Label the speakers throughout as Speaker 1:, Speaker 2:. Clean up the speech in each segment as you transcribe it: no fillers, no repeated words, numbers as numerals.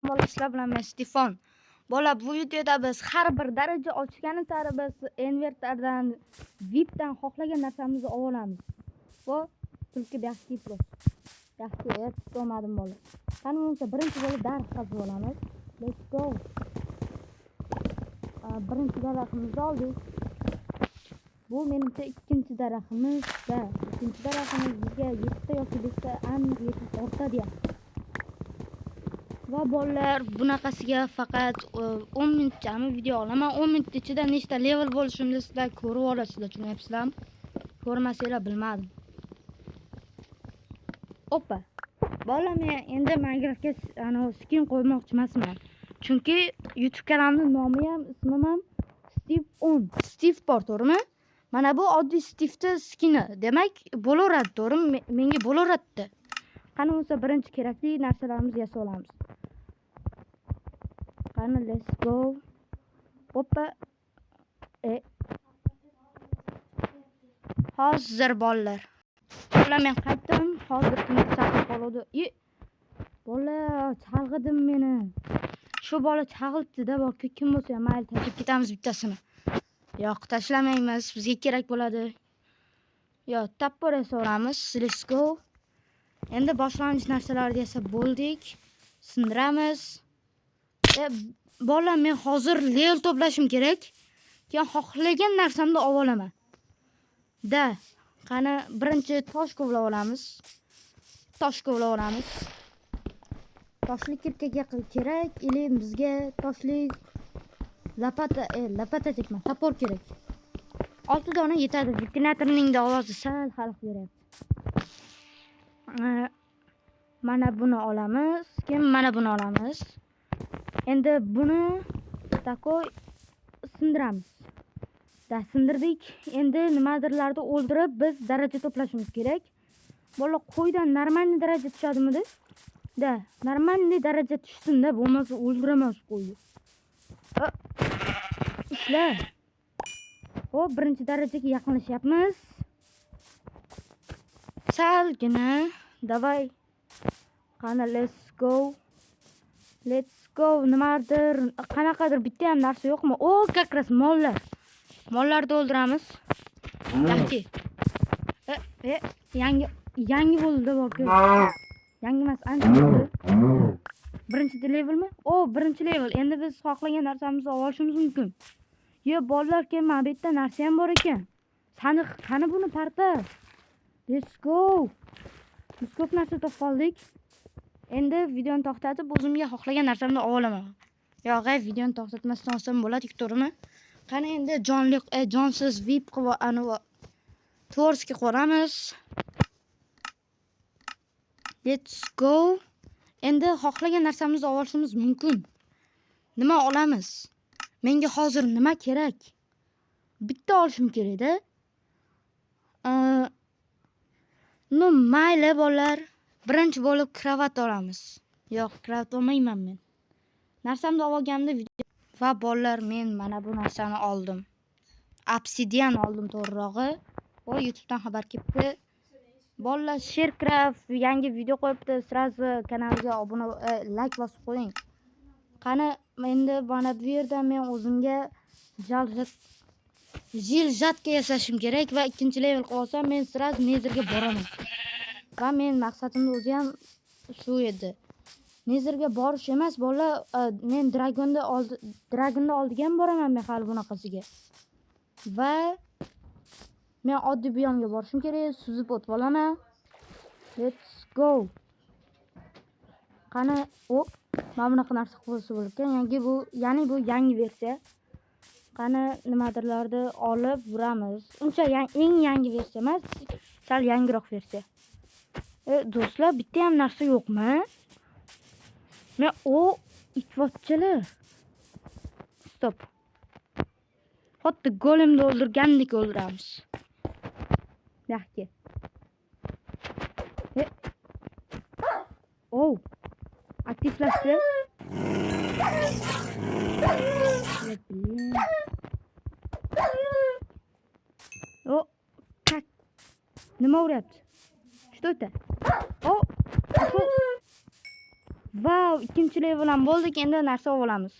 Speaker 1: Sizlar bilan men Stefan. Bola, bu videoda biz har bir daraja ochgani sari biz invertordan, VIPdan xohlagan narsamizni olamiz. Bu tulki yaxshi plus. Yaxshi, tutmadim bola. Qani bo'lsa birinchi bo'lib dars qazib olamiz. Let's go. Birinchi daraxtimizni oldik. Bu menimcha ikkinchi daraxtimiz va ikkinchi daraxtimiz bizga 7 yoki 5 ta aniq yetib ortadi. Va bolalar, bunaqasiga faqat 10 minutchami video olaman. 10 minut ichida nechta level bo'lishimni sizlar ko'rib olasizlar, tushunyapsizlarmi? Ko'rmasanglar bilmadim. Oppa. Bolalar, men endi Minecraftga skin qo'ymoqchi emasman. Chunki YouTube kanalimning nomi ham, ismim ham Steve bor, to'g'rimi? Mana bu oddiy Steve'ning skini. Demak, bo'laveradi, to'g'rimi? Menga bo'laveradi. Qani bo'lsa birinchi kerakli narsalarimizni yasab olamiz. Qani, let's go. Hoppa. Hozir bolalar. Bolalar, men qaytdim. Hozir kimdir chaqirib qoldi. Bolalar, chalg'idim meni. Shu bola chaqiribdi-da, balki kim bo'lsa ham mayli, tashlab ketamiz bittasini. Yo'q, tashlamaymiz. Bizga kerak bo'ladi. Yo, tappor yasaveramiz. Let's go. Endi boshlang'ich narsalarni yasab bo'ldik. Sindiramiz. Bolalar, men hozir level to'plashim kerak. Keyin xohlagan narsamni olib olaman. Qani, birinchi tosh kovlab olamiz. Toshli kirkaga kerak, ili bizga toshli lapata tekma, tapor kerak. 6 dona yetadi. Vibratorning ovozi sal xalq beryapti. Mana buni olamiz. Keyin mana buni olamiz. Endi buni takoy sindiramiz. Sindirdik. Endi nimadirlarni o'ldirib biz daraja to'plashimiz kerak. Bola, qo'ydan normalniy daraja tushadimi-da? Normalniy daraja tushsin-da, bo'lmasa o'ldiramiz qo'yni. Ishlar. Hop, birinchi darajaga yaqinlashyapmiz. Salgina. Davay. Qani, let's go. Nimadir, qanaqadir bitta ham narsa yo'qmi? Как раз mollar. Mollarni o'ldiramiz. Yaxshi. Yangi bo'ldi balki. Yangi emas, ancha bo'ldi. Birinchi levelmi? Birinchi level. Endi biz xohlagan narsamizni olishimiz mumkin. Bolalar, keyin mana bu yerda narsa ham bor ekan. Sandiq, qani buni parta. Let's go. Biz ko'p narsa topib oldik. Endi videoni to'xtatib, o'zimga xohlagan narsamni olaman. Yo'q, videoni to'xtatmasdan olsam bo'ladi, to'g'rimi? Qani endi jonsiz VIP qilib Tvorski qo'ramiz. Let's go. Endi xohlagan narsamizni olishimiz mumkin. Nima olamiz? Menga hozir nima kerak? Bitta olishim kerak-da. Mayli bolalar. Birinchi bo'lib kravat olamiz. Yo'q, kravat olmayman men. Narsamni olganimda va bolalar, men mana bu narsani oldim. Obsidian oldim, to'g'rirog'i. YouTubedan xabar kelibdi. Bolalar, Shercraft yangi video qo'yibdi. Sразу kanalga obuna, like bosib qo'ying. Qani, endi mana bu yerda men o'zimga jiljatka yasashim kerak va ikkinchi level qilib olsam, men sразу Nezerga boraman. Va men maqsadimni o'zi ham shu edi. Nezerga borish emas, bolalar, men Dragonda oldigan boraman men hali bunaqasiga. Va men oddiy biyomga borishim kerak, suzib o'tib olaman. Let's go. Qani, mana bunaqa narsa qilsa bo'larkan. Bu yangi versiya. Qani, nimadirlarni olib uramiz. Uncha eng yangi versiya emas, sal yangiroq versiya. Do'stlar, bitta ham narsa yo'qmi? Men itvochchalar. Stop. Xuddi golemni o'ldirgandek o'ldiramiz. Yaxshi. Aktivlashdi. Nima uryapti? Что это? Va ikkinchi level ham bo'ldik, endi narsa olamiz.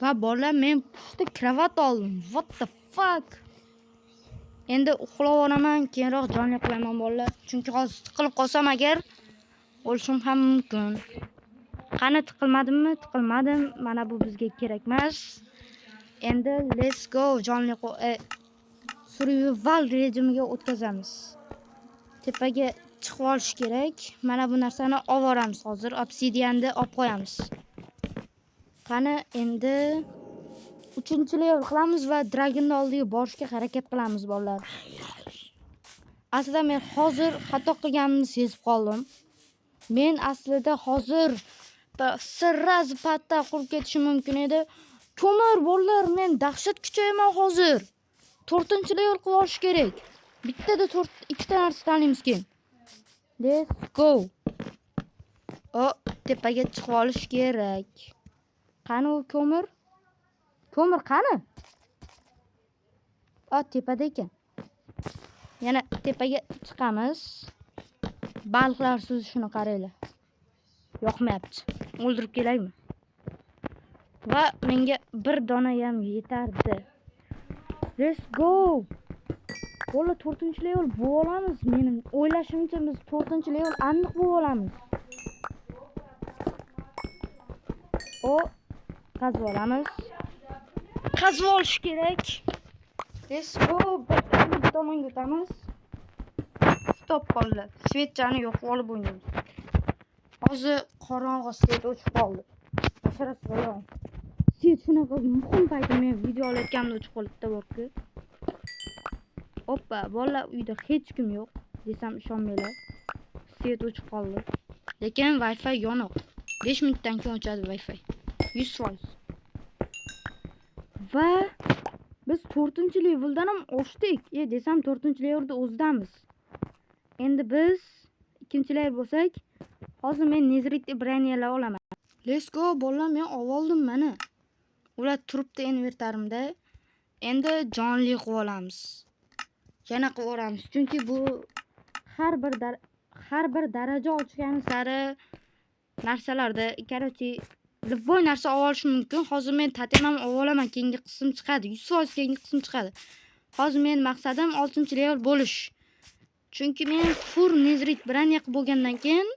Speaker 1: Va bolalar, men pushti kravat oldim. What the fuck? Endi uxlab olaman, keyinroq jonli qilaman bolalar. Chunki hozir tiqilib qolsam agar o'lishim ham mumkin. Qani tiqilmadimmi? Tiqilmadim. Mana bu bizga kerak emas. Endi let's go jonli survival rejimiga o'tkazamiz. Tepaga chiqib olish kerak. Mana bu narsani olib boramiz hozir. Obsidianni olib qo'yamiz. Qani endi 3-level qilamiz va dragonning oldiga borishga harakat qilamiz bolalar. Aslida men hozir xato qilganimni sezib qoldim. Men aslida hozir sirraz patta qurib ketishim mumkin edi. Ko'mir bolalar, men dahshat kuchayaman hozir. 4-level qilib olish kerak. Bittada 2 narsa tanlaymiz keyin. Let's go. Tepaga chiqib olish kerak. Qani u ko'mir? Ko'mir qani? Tepada ekan. Yana tepaga chiqamiz. Baliqlar suzishini qaranglar. Yoqmayapti. O'ldirib kelaymi? Va menga bir dona ham yetardi. Let's go. Bola 4-level bo'lib olamiz. Mening o'ylashimcha biz 4-level aniq bo'lib olamiz. Qazib olamiz. Qazib olish kerak. Let's go. Bir tomonga o'tamiz. Stop qoldi. Svetchani yo'q olib o'ynaymiz. Hozir qorong'i svet o'chib qoldi. Basharasi bo'yon. Svet shunaqa muhim paytda men video olayotganimda o'chib qolibdi borku. Hoppa, bolalar uyda hech kim yo'q desam ishonmanglar. Svet o'chib qoldi. Lekin Wi-Fi yoniq. 5 minutdan keyin o'chadi Wi-Fi. 100%. Va biz 4-leveldan ham oshdik. Desam 4-levelda o'zdamiz. Endi biz 2-level bo'lsak, hozir men Netherite braniyalar olaman. Let's go bolalar, men oldim mana. Ular turibdi invertarimda. Endi jonli qilib olamiz. Yana qilib olamiz. Chunki bu har bir daraja ochgani sari narsalarda, короче, любой narsa olish mumkin. Hozir men totem ham olaman, keyingi qism chiqadi. 100% keyingi qism chiqadi. Hozir men maqsadim 6-level bo'lish. Chunki men full Netherite braniya qilib bo'lgandan keyin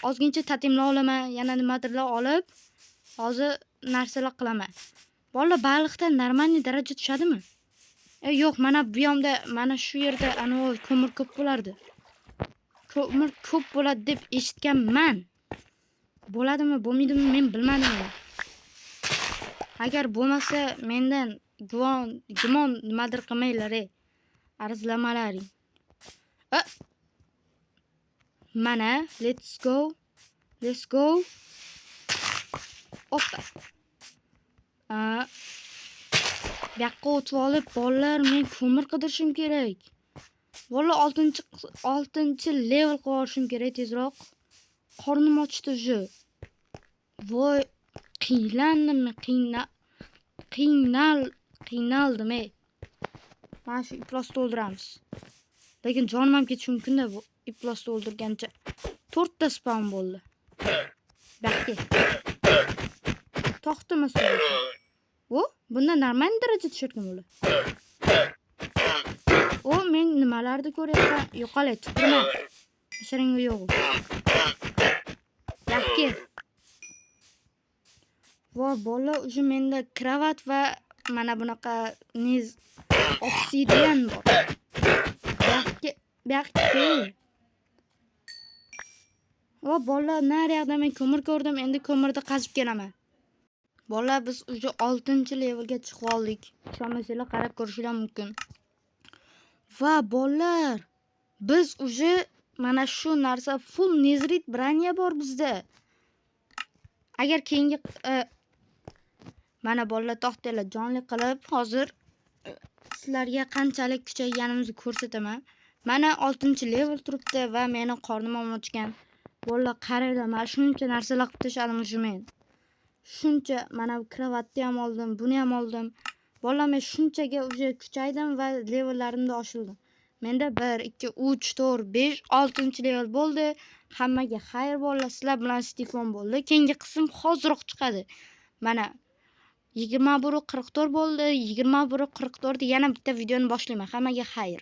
Speaker 1: ozgincha totemlar olaman, yana nimadirlar olib, hozir narsalar qilaman. Bolalar, baliqdan normalniy daraja tushadimi? Yo'q, mana bu yerda, mana shu yerda ko'mir ko'p bo'lardi. Ko'mir ko'p bo'ladi deb eshitganman. Bo'ladimi, bo'lmaydimi men bilmadim. Agar bo'lmasa mendan gumon nimadir qilmanglar, arzlamalaring. Mana, let's go. Hoppa. Bu yoqqa o'tib olib, bolalar, men ko'mir qidirishim kerak. Bolalar, 6-level qilib olishim kerak tezroq. Qornim ochdi shu. Voy, qiynaldim. Mana shu iplosni o'ldiramiz. Lekin jonim ham ketishi mumkin-da bu iplosni o'ldirgancha. 4 ta spawn bo'ldi. Baxti. To'xtama suv. Bunda normal daraja tushirgan bo'la. Men nimalarni ko'ryapman? Yo'qolay, tuqirma. Ishiringi yo'q. Yaxki. Va bola, o'sha menda kravat va mana bunaqa obsidian bor. Yaxki. Va bola, naryoqda men ko'mir ko'rdim, endi ko'mirni qazib kelaman. Bolalar, biz уже 6-levelga chiqib oldik. Ishonmasanglar qarab ko'rishinglar mumkin. Va bolalar, biz уже mana shu narsa full Netherite braniya bor bizda. Agar keyingi mana bolalar, to'xtanglar, jonli qilib hozir sizlarga qanchalik kuchayganimizni ko'rsataman. Mana 6-level turibdi va meni qornim ham ochgan. Bolalar, qaranglar, mana shuncha narsalar qilib tashladim shu men. Shuncha, mana bu kravatni ham oldim, buni ham oldim. Bolalar, men shunchaga уже kuchaydim va levellarimni oshirdim. Menda 1 2 3 4 5 6 level bo'ldi. Hammaga xayr bolalar, sizlar bilan Stefan bo'ldi. Keyingi qism hoziroq chiqadi. Mana 20 44 bo'ldi. 20 44 yana bitta videoni boshlayman. Hammaga xayr.